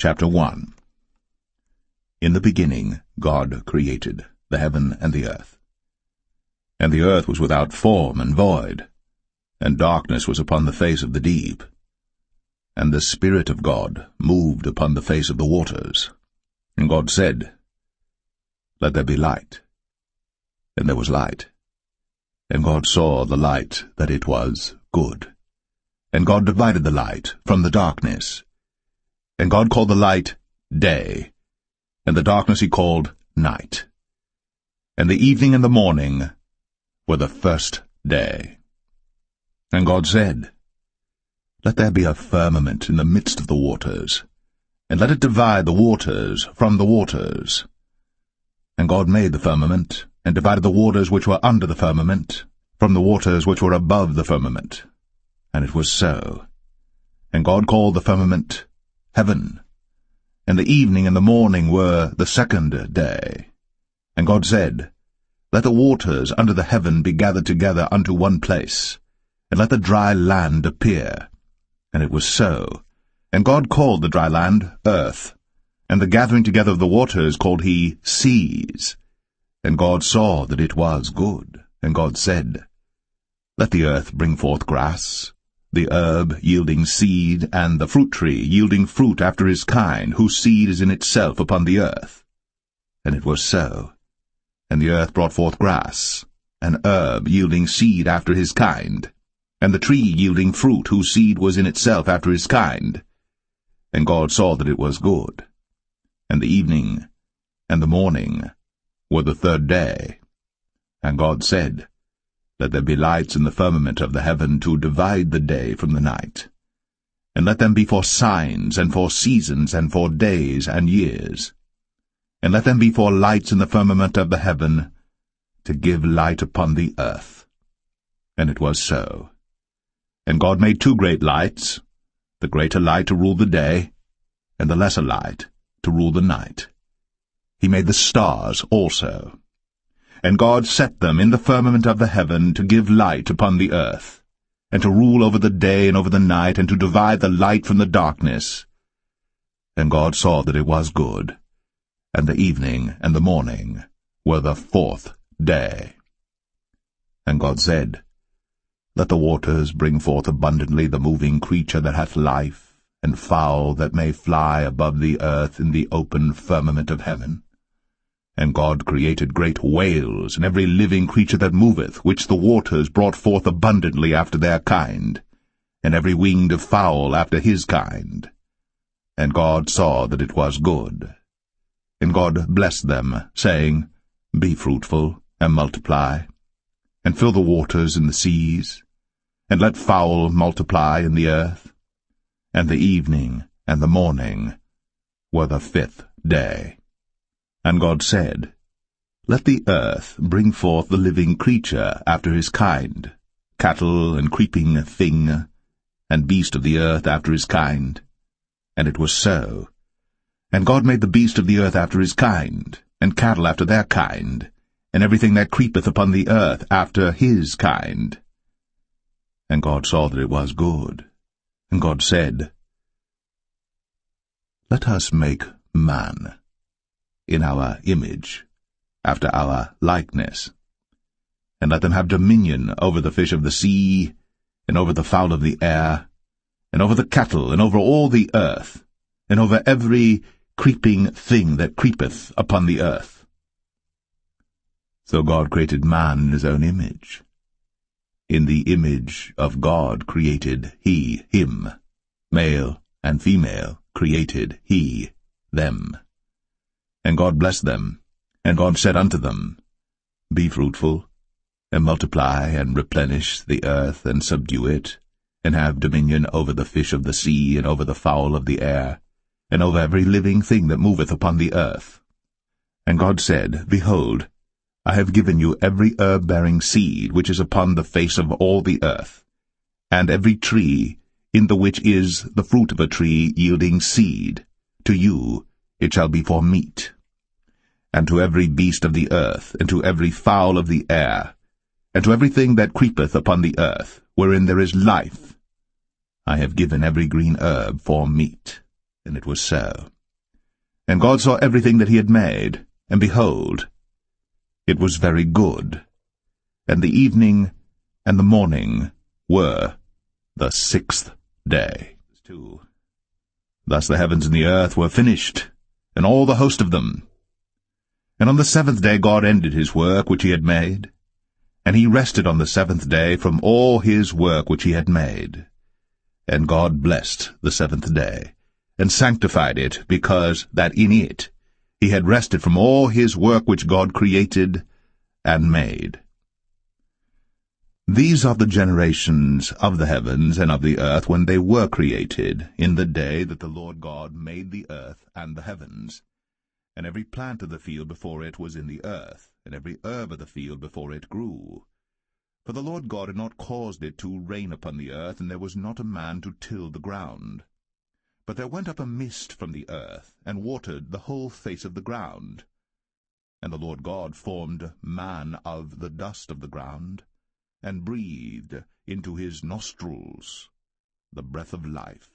Chapter 1. In the beginning God created the heaven and the earth. And the earth was without form and void, and darkness was upon the face of the deep. And the Spirit of God moved upon the face of the waters. And God said, Let there be light. And there was light. And God saw the light that it was good. And God divided the light from the darkness. And God called the light day, and the darkness he called night. And the evening and the morning were the first day. And God said, Let there be a firmament in the midst of the waters, and let it divide the waters from the waters. And God made the firmament, and divided the waters which were under the firmament from the waters which were above the firmament. And it was so. And God called the firmament heaven. And the evening and the morning were the second day. And God said, Let the waters under the heaven be gathered together unto one place, and let the dry land appear. And it was so. And God called the dry land earth, and the gathering together of the waters called he seas. And God saw that it was good. And God said, Let the earth bring forth grass, the herb yielding seed, and the fruit tree yielding fruit after his kind, whose seed is in itself upon the earth. And it was so. And the earth brought forth grass, an herb yielding seed after his kind, and the tree yielding fruit, whose seed was in itself after his kind. And God saw that it was good. And the evening and the morning were the third day. And God said, Let there be lights in the firmament of the heaven to divide the day from the night. And let them be for signs, and for seasons, and for days and years. And let them be for lights in the firmament of the heaven, to give light upon the earth. And it was so. And God made two great lights, the greater light to rule the day, and the lesser light to rule the night. He made the stars also. And God set them in the firmament of the heaven to give light upon the earth, and to rule over the day and over the night, and to divide the light from the darkness. And God saw that it was good, and the evening and the morning were the fourth day. And God said, Let the waters bring forth abundantly the moving creature that hath life, and fowl that may fly above the earth in the open firmament of heaven. And God created great whales, and every living creature that moveth, which the waters brought forth abundantly after their kind, and every winged fowl after his kind. And God saw that it was good. And God blessed them, saying, Be fruitful, and multiply, and fill the waters in the seas, and let fowl multiply in the earth. And the evening and the morning were the fifth day. And God said, Let the earth bring forth the living creature after his kind, cattle and creeping thing, and beast of the earth after his kind. And it was so. And God made the beast of the earth after his kind, and cattle after their kind, and everything that creepeth upon the earth after his kind. And God saw that it was good. And God said, Let us make man in our image, after our likeness, and let them have dominion over the fish of the sea, and over the fowl of the air, and over the cattle, and over all the earth, and over every creeping thing that creepeth upon the earth. So God created man in his own image. In the image of God created he him, male and female created he them. And God blessed them, and God said unto them, Be fruitful, and multiply, and replenish the earth, and subdue it, and have dominion over the fish of the sea, and over the fowl of the air, and over every living thing that moveth upon the earth. And God said, Behold, I have given you every herb-bearing seed which is upon the face of all the earth, and every tree in the which is the fruit of a tree yielding seed. To you it shall be for meat. And to every beast of the earth, and to every fowl of the air, and to everything that creepeth upon the earth, wherein there is life, I have given every green herb for meat. And it was so. And God saw everything that he had made, and behold, it was very good. And the evening and the morning were the 6th day. 2. Thus the heavens and the earth were finished, and all the host of them. And on the 7th day God ended his work which he had made, and he rested on the 7th day from all his work which he had made. And God blessed the 7th day, and sanctified it, because that in it he had rested from all his work which God created and made. These are the generations of the heavens and of the earth when they were created, in the day that the Lord God made the earth and the heavens. And every plant of the field before it was in the earth, and every herb of the field before it grew. For the Lord God had not caused it to rain upon the earth, and there was not a man to till the ground. But there went up a mist from the earth, and watered the whole face of the ground. And the Lord God formed man of the dust of the ground, and breathed into his nostrils the breath of life.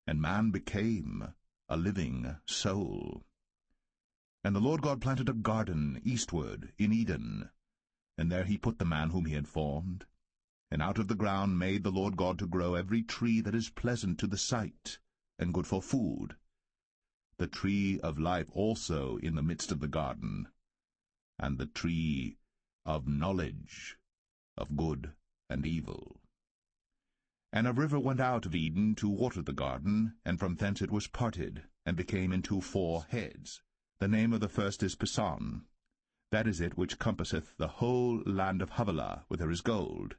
And man became a living soul. And the Lord God planted a garden eastward in Eden, and there he put the man whom he had formed. And out of the ground made the Lord God to grow every tree that is pleasant to the sight, and good for food, the tree of life also in the midst of the garden, and the tree of knowledge of good and evil. And a river went out of Eden to water the garden, and from thence it was parted, and became into 4 heads. The name of the first is Pison. That is it which compasseth the whole land of Havilah, where there is gold.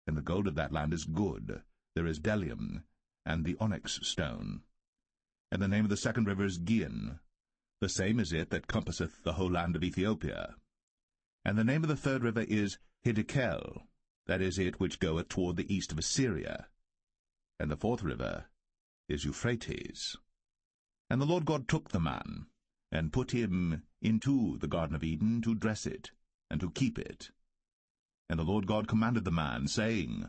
And the gold of that land is good. There is bdellium, and the onyx stone. And the name of the second river is Gihon. The same is it that compasseth the whole land of Ethiopia. And the name of the third river is Hiddekel. That is it which goeth toward the east of Assyria. And the 4th river is Euphrates. And the Lord God took the man, and put him into the Garden of Eden to dress it, and to keep it. And the Lord God commanded the man, saying,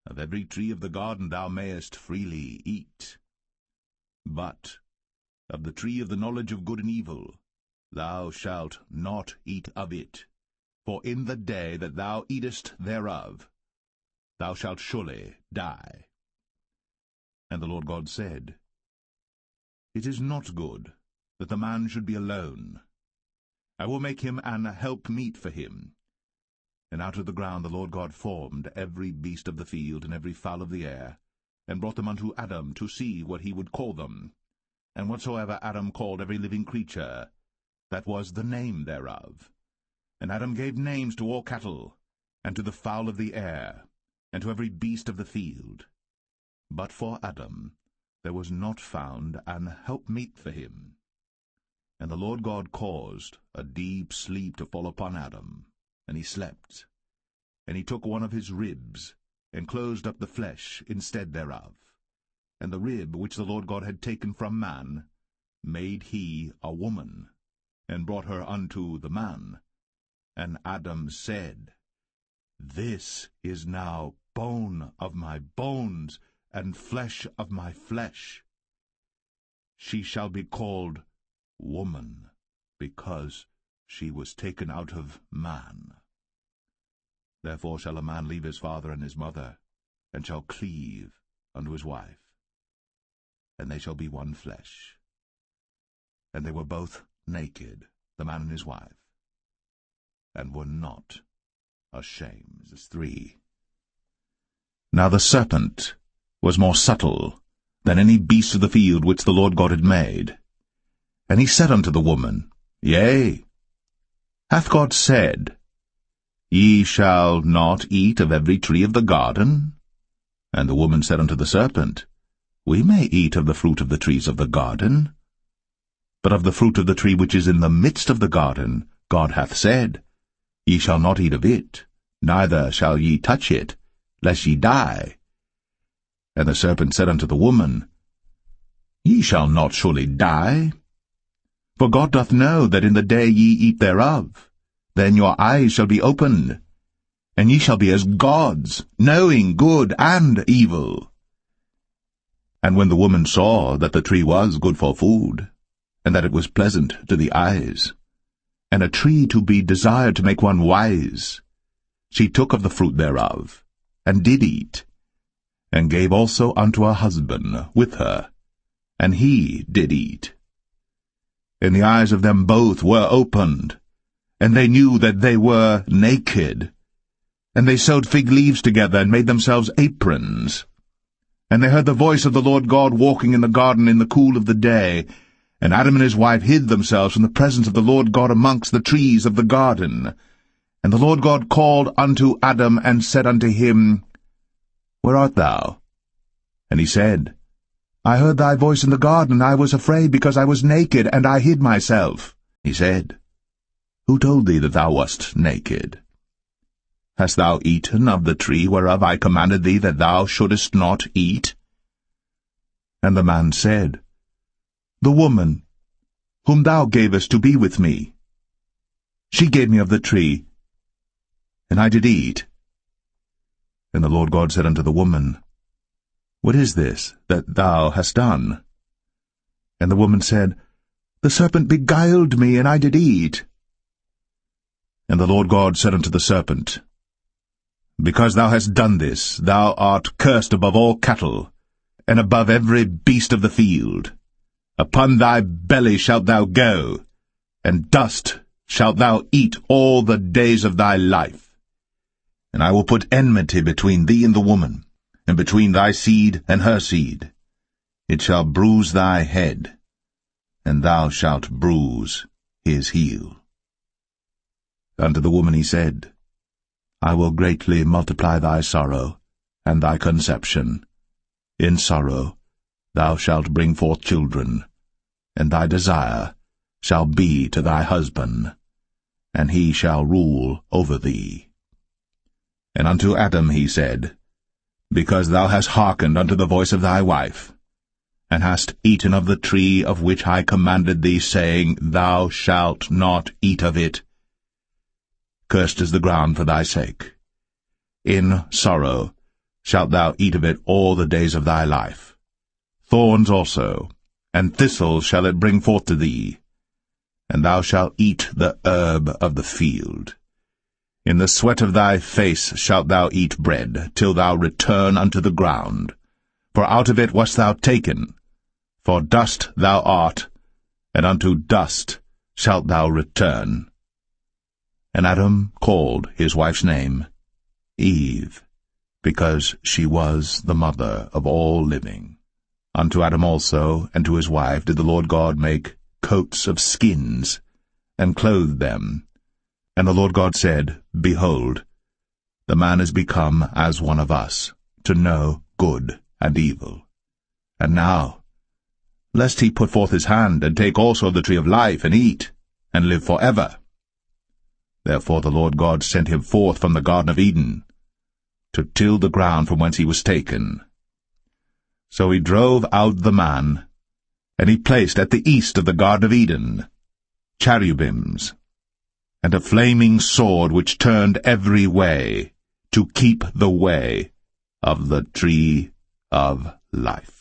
Of every tree of the garden thou mayest freely eat, but of the tree of the knowledge of good and evil thou shalt not eat of it, for in the day that thou eatest thereof thou shalt surely die. And the Lord God said, It is not good that the man should be alone. I will make him an helpmeet for him. And out of the ground the Lord God formed every beast of the field and every fowl of the air, and brought them unto Adam to see what he would call them. And whatsoever Adam called every living creature, that was the name thereof. And Adam gave names to all cattle, and to the fowl of the air, and to every beast of the field. But for Adam there was not found an helpmeet for him. And the Lord God caused a deep sleep to fall upon Adam, and he slept. And he took one of his ribs, and closed up the flesh instead thereof. And the rib which the Lord God had taken from man made he a woman, and brought her unto the man. And Adam said, This is now bone of my bones, and flesh of my flesh. She shall be called woman, because she was taken out of man. Therefore shall a man leave his father and his mother, and shall cleave unto his wife, and they shall be one flesh. And they were both naked, the man and his wife, and were not ashamed. 3. Now the serpent was more subtle than any beast of the field which the Lord God had made. And he said unto the woman, Yea, hath God said, Ye shall not eat of every tree of the garden? And the woman said unto the serpent, We may eat of the fruit of the trees of the garden. But of the fruit of the tree which is in the midst of the garden, God hath said, Ye shall not eat of it, neither shall ye touch it, lest ye die. And the serpent said unto the woman, Ye shall not surely die. For God doth know that in the day ye eat thereof, then your eyes shall be opened, and ye shall be as gods, knowing good and evil. And when the woman saw that the tree was good for food, and that it was pleasant to the eyes, and a tree to be desired to make one wise, she took of the fruit thereof, and did eat, and gave also unto her husband with her, and he did eat. And the eyes of them both were opened, and they knew that they were naked. And they sewed fig leaves together, and made themselves aprons. And they heard the voice of the Lord God walking in the garden in the cool of the day. And Adam and his wife hid themselves from the presence of the Lord God amongst the trees of the garden. And the Lord God called unto Adam, and said unto him, Where art thou? And he said, I heard thy voice in the garden, and I was afraid, because I was naked, and I hid myself. He said, Who told thee that thou wast naked? Hast thou eaten of the tree whereof I commanded thee that thou shouldest not eat? And the man said, The woman, whom thou gavest to be with me, she gave me of the tree, and I did eat. And the Lord God said unto the woman, What is this that thou hast done? And the woman said, The serpent beguiled me, and I did eat. And the Lord God said unto the serpent, Because thou hast done this, thou art cursed above all cattle, and above every beast of the field. Upon thy belly shalt thou go, and dust shalt thou eat all the days of thy life. And I will put enmity between thee and the woman, and between thy seed and her seed. It shall bruise thy head, and thou shalt bruise his heel. Unto the woman he said, I will greatly multiply thy sorrow, and thy conception. In sorrow thou shalt bring forth children, and thy desire shall be to thy husband, and he shall rule over thee. And unto Adam he said, Because thou hast hearkened unto the voice of thy wife, and hast eaten of the tree of which I commanded thee, saying, Thou shalt not eat of it, cursed is the ground for thy sake. In sorrow shalt thou eat of it all the days of thy life. Thorns also, and thistles shall it bring forth to thee, and thou shalt eat the herb of the field. In the sweat of thy face shalt thou eat bread, till thou return unto the ground. For out of it wast thou taken, for dust thou art, and unto dust shalt thou return. And Adam called his wife's name Eve, because she was the mother of all living. Unto Adam also and to his wife did the Lord God make coats of skins, and clothed them. And the Lord God said, Behold, the man is become as one of us, to know good and evil. And now, lest he put forth his hand, and take also of the tree of life, and eat, and live forever. Therefore the Lord God sent him forth from the Garden of Eden, to till the ground from whence he was taken. So he drove out the man, and he placed at the east of the Garden of Eden cherubims, and a flaming sword which turned every way, to keep the way of the tree of life.